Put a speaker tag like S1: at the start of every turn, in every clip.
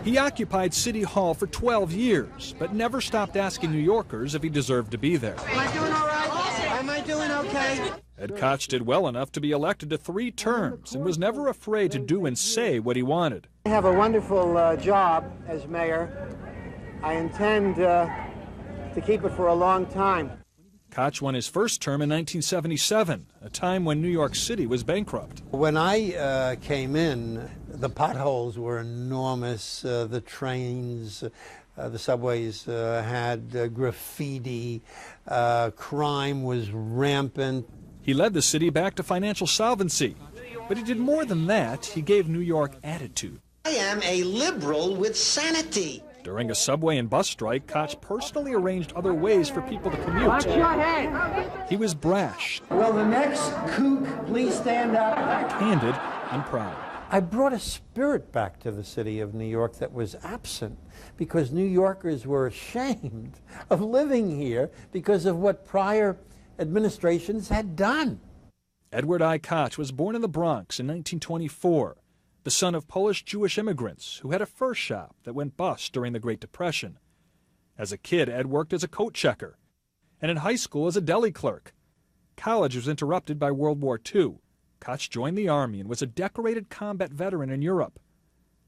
S1: He occupied City Hall for 12 years, but never stopped asking New Yorkers if he deserved to be there.
S2: Am I doing all right? Am I doing okay?
S1: Ed Koch did well enough to be elected to 3 terms and was never afraid to do and say what he wanted.
S2: I have a wonderful job as mayor. I intend to keep it for a long time.
S1: Koch won his first term in 1977, a time when New York City was bankrupt.
S3: When I came in, the potholes were enormous. The trains, the subways had graffiti. Crime was rampant.
S1: He led the city back to financial solvency. But he did more than that. He gave New York attitude.
S4: I am a liberal with sanity.
S1: During a subway and bus strike, Koch personally arranged other ways for people to commute.
S2: Watch your head.
S1: He was brash.
S2: Will the next kook please stand up?
S1: Candid and proud.
S3: I brought a spirit back to the city of New York that was absent because New Yorkers were ashamed of living here because of what prior administrations had done.
S1: Edward I. Koch was born in the Bronx in 1924, the son of Polish-Jewish immigrants who had a fur shop that went bust during the Great Depression. As a kid, Ed worked as a coat checker, and in high school as a deli clerk. College was interrupted by World War II. Koch joined the Army and was a decorated combat veteran in Europe.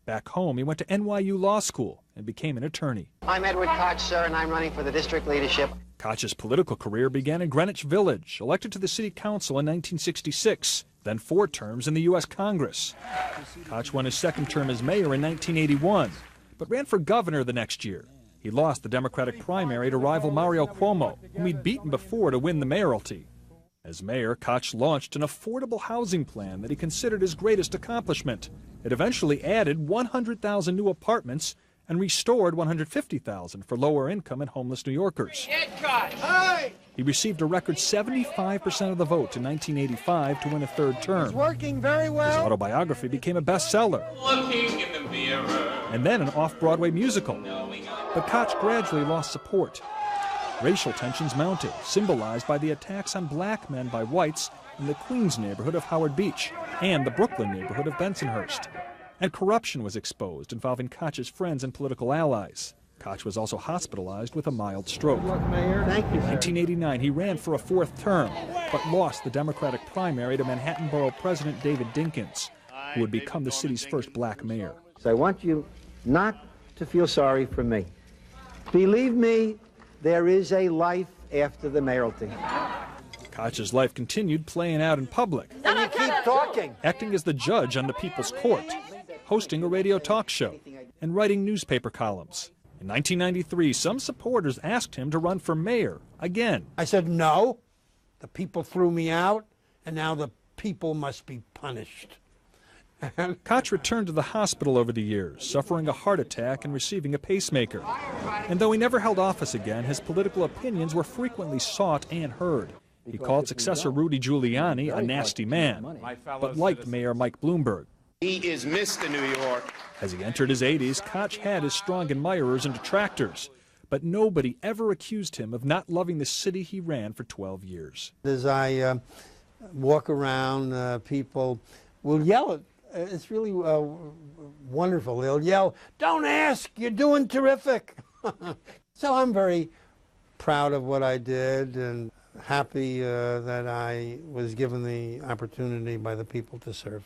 S1: Back home, he went to NYU Law School and became an attorney.
S2: I'm Edward Koch, sir, and I'm running for the district leadership.
S1: Koch's political career began in Greenwich Village, elected to the city council in 1966, then 4 terms in the U.S. Congress. Koch won his second term as mayor in 1981, but ran for governor the next year. He lost the Democratic primary to rival Mario Cuomo, whom he'd beaten before to win the mayoralty. As mayor, Koch launched an affordable housing plan that he considered his greatest accomplishment. It eventually added 100,000 new apartments and restored 150,000 for lower-income and homeless New Yorkers.
S2: Ed Koch. Hey!
S1: He received a record 75% of the vote in 1985 to win a 3rd term.
S2: It's working very well.
S1: His autobiography became a bestseller,
S5: Looking in the mirror.
S1: and then an off-Broadway musical. But Koch gradually lost support. Racial tensions mounted, symbolized by the attacks on black men by whites in the Queens neighborhood of Howard Beach and the Brooklyn neighborhood of Bensonhurst. And corruption was exposed involving Koch's friends and political allies. Koch was also hospitalized with a mild stroke.
S2: Good luck, Mayor. Thank you,
S1: In 1989, he ran for a 4th term, but lost the Democratic primary to Manhattan Borough President David Dinkins, who would become the city's first black mayor.
S2: So I want you not to feel sorry for me. Believe me, there is a life after the mayoralty.
S1: Koch's life continued playing out in public,
S2: And you keep talking.
S1: acting as the judge on the People's Court, hosting a radio talk show, and writing newspaper columns. In 1993, some supporters asked him to run for mayor again.
S3: I said no. The people threw me out, and now the people must be punished.
S1: Koch returned to the hospital over the years, suffering a heart attack and receiving a pacemaker. And though he never held office again, his political opinions were frequently sought and heard. He called successor Rudy Giuliani a nasty man, but liked Mayor Mike Bloomberg.
S5: He is Mr. New York.
S1: As he entered his 80s, Koch had his strong admirers and detractors, but nobody ever accused him of not loving the city he ran for 12 years.
S3: As I walk around, people will yell at. It's really wonderful. They'll yell, "Don't ask, you're doing terrific." So I'm very proud of what I did and happy that I was given the opportunity by the people to serve.